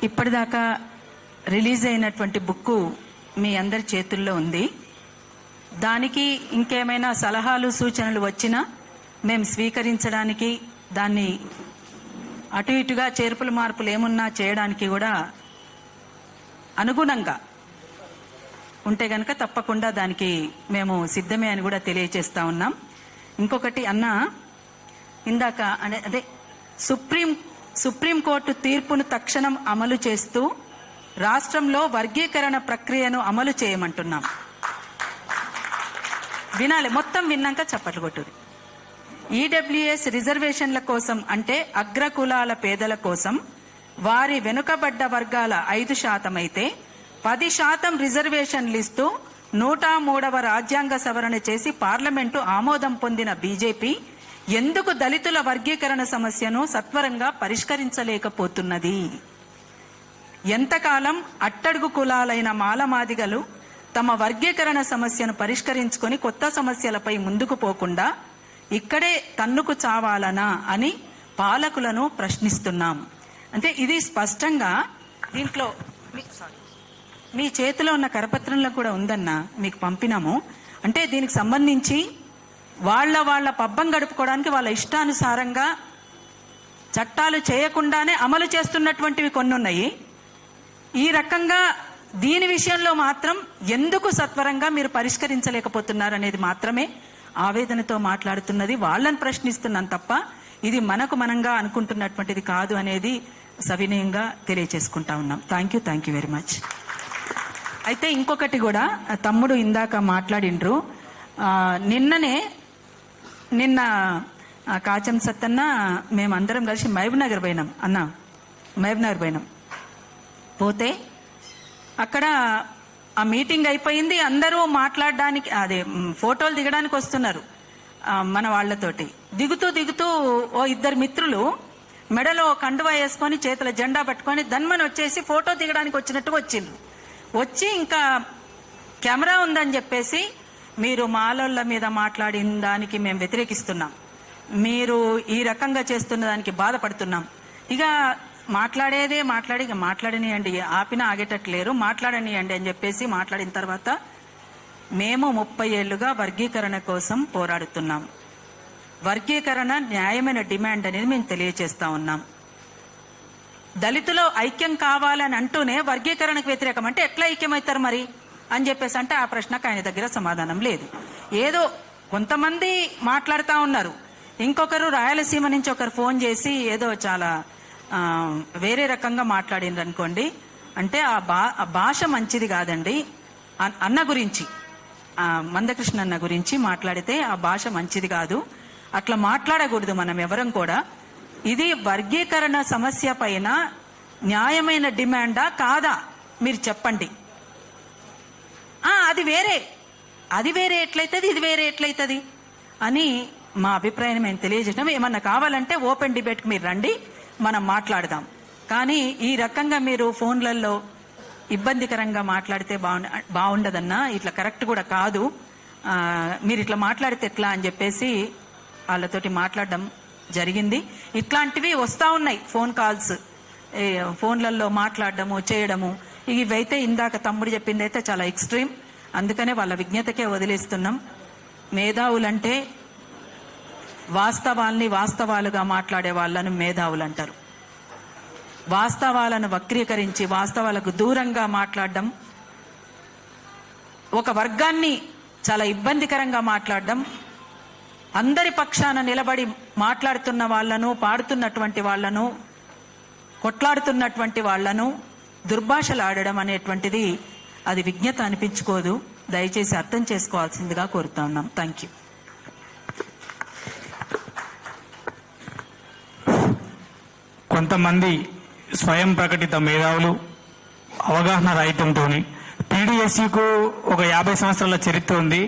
ఇప్పటిదాకా రిలీజ్ అయినటువంటి బుక్ మీ అందరి చేతుల్లో ఉంది. దానికి ఇంకేమైనా సలహాలు సూచనలు వచ్చినా మేము స్వీకరించడానికి, దాన్ని అటు ఇటుగా చేర్పులు మార్పులు ఏమున్నా చేయడానికి కూడా అనుగుణంగా ఉంటే గనక తప్పకుండా దానికి మేము సిద్ధమే అని కూడా తెలియజేస్తా ఉన్నాం. ఇంకొకటి అన్న, ఇందాక అదే సుప్రీంకోర్టు తీర్పును తక్షణం అమలు చేస్తూ రాష్ట్రంలో వర్గీకరణ ప్రక్రియను అమలు చేయమంటున్నాం. వినాలి, మొత్తం విన్నాక చప్పట్లు కొట్టుది. ఈడబ్ల్యూఎస్ రిజర్వేషన్ల కోసం, అంటే అగ్రకులాల పేదల కోసం వారి వెనుకబడ్డ వర్గాల 5% అయితే 10% రిజర్వేషన్లు ఇస్తూ 103వ రాజ్యాంగ సవరణ చేసి పార్లమెంటు ఆమోదం పొందిన బీజేపీ ఎందుకు దళితుల వర్గీకరణ సమస్యను సత్వరంగా పరిష్కరించలేకపోతున్నది? ఎంతకాలం అట్టడుగు కులాలైన మాలమాదిగలు తమ వర్గీకరణ సమస్యను పరిష్కరించుకొని కొత్త సమస్యలపై ముందుకు పోకుండా ఇక్కడే తన్నుకు చావాలనా అని పాలకులను ప్రశ్నిస్తున్నాం. అంటే ఇది స్పష్టంగా దీంట్లో మీ చేతిలో ఉన్న కరపత్రంలో కూడా ఉందన్నా, మీకు పంపినాము. అంటే దీనికి సంబంధించి వాళ్ళ పబ్బం గడుపుకోవడానికి వాళ్ళ ఇష్టానుసారంగా చట్టాలు చేయకుండానే అమలు చేస్తున్నటువంటివి కొన్ని ఉన్నాయి. ఈ రకంగా దీని విషయంలో మాత్రం ఎందుకు సత్వరంగా మీరు పరిష్కరించలేకపోతున్నారు అనేది మాత్రమే ఆవేదనతో మాట్లాడుతున్నది. వాళ్ళని ప్రశ్నిస్తున్నాను తప్ప ఇది మనకు మనంగా అనుకుంటున్నటువంటిది కాదు అనేది సవినయంగా తెలియచేసుకుంటా ఉన్నాం. Thank you very much. అయితే ఇంకొకటి కూడా తమ్ముడు ఇందాక మాట్లాడిండ్రు. నిన్న కాచం సత్తన్న మేమందరం కలిసి మహబూబ్నగర్ పోయినాం అన్న. మహబూబ్నగర్ పోయినాం, పోతే అక్కడ ఆ మీటింగ్ అయిపోయింది. అందరూ మాట్లాడడానికి, అదే ఫోటోలు దిగడానికి వస్తున్నారు మన వాళ్లతోటి. దిగుతూ ఓ ఇద్దరు మిత్రులు మెడలో కండువా వేసుకొని చేతుల జెండా పట్టుకొని దన్మని వచ్చేసి ఫోటో దిగడానికి వచ్చినట్టుగా వచ్చిండ్రు. వచ్చి ఇంకా కెమెరా ఉందని చెప్పేసి, మీరు మాలోళ్ళ మీద మాట్లాడిన దానికి మేము వ్యతిరేకిస్తున్నాం, మీరు ఈ రకంగా చేస్తున్న దానికి బాధపడుతున్నాం, ఇక మాట్లాడనియండి, ఆపినా ఆగేటట్లేరు, మాట్లాడనియండి అని చెప్పేసి మాట్లాడిన తర్వాత, మేము 30 ఏళ్లుగా వర్గీకరణ కోసం పోరాడుతున్నాం. వర్గీకరణ న్యాయమైన డిమాండ్ అనేది మేము తెలియజేస్తా ఉన్నాం. దళితులు ఐక్యం కావాలని అంటూనే వర్గీకరణకు వ్యతిరేకం అంటే ఎట్లా ఐక్యమవుతారు మరి అని చెప్పేసి అంటే ఆ ప్రశ్నకు ఆయన దగ్గర సమాధానం లేదు. ఏదో కొంతమంది మాట్లాడుతూ ఉన్నారు. ఇంకొకరు రాయలసీమ నుంచి ఒకరు ఫోన్ చేసి ఏదో చాలా వేరే రకంగా మాట్లాడిండ్రు అనుకోండి. అంటే ఆ భాష మంచిది కాదండి. అన్న గురించి, మందకృష్ణ అన్న గురించి మాట్లాడితే ఆ భాష మంచిది కాదు, అట్లా మాట్లాడకూడదు మనం ఎవరం కూడా. ఇది వర్గీకరణ సమస్య పైన న్యాయమైన డిమాండా కాదా మీరు చెప్పండి. అది వేరే ఎట్లయితుంది, ఇది వేరే ఎట్లయితుంది అని మా అభిప్రాయం మేము తెలియజేసినాం. ఏమన్నా కావాలంటే ఓపెన్ డిబేట్కి మీరు రండి, మనం మాట్లాడదాం. కానీ ఈ రకంగా మీరు ఫోన్లలో ఇబ్బందికరంగా మాట్లాడితే బాగుండదన్నా, ఇట్లా కరెక్ట్ కూడా కాదు, మీరు ఇట్లా మాట్లాడితే ఎట్లా అని చెప్పేసి వాళ్ళతోటి మాట్లాడడం జరిగింది. ఇట్లాంటివి వస్తూ ఉన్నాయి, ఫోన్ కాల్స్, ఫోన్లలో మాట్లాడడము చేయడము. ఇవైతే ఇందాక తమ్ముడు చెప్పింది అయితే చాలా ఎక్స్ట్రీమ్. అందుకనే వాళ్ళ విజ్ఞతకే వదిలేస్తున్నాం. మేధావులంటే వాస్తవాల్ని వాస్తవాలుగా మాట్లాడే వాళ్ళను మేధావులు అంటారు. వాస్తవాలను వక్రీకరించి వాస్తవాలకు దూరంగా మాట్లాడడం, ఒక వర్గాన్ని చాలా ఇబ్బందికరంగా మాట్లాడడం, అందరి పక్షాన నిలబడి మాట్లాడుతున్న వాళ్లను, పాడుతున్నటువంటి వాళ్లను, కొట్లాడుతున్నటువంటి వాళ్లను దుర్భాషలు ఆడడం అనేటువంటిది అది విజ్ఞత అనిపించుకోదు. దయచేసి అర్థం చేసుకోవాల్సిందిగా కోరుతా ఉన్నాం. Thank you. కొంతమంది స్వయం ప్రకటిత మేధావులు అవగాహన రాహిత్యంతో పీడీఎస్సీకు ఒక 50 సంవత్సరాల చరిత్ర ఉంది.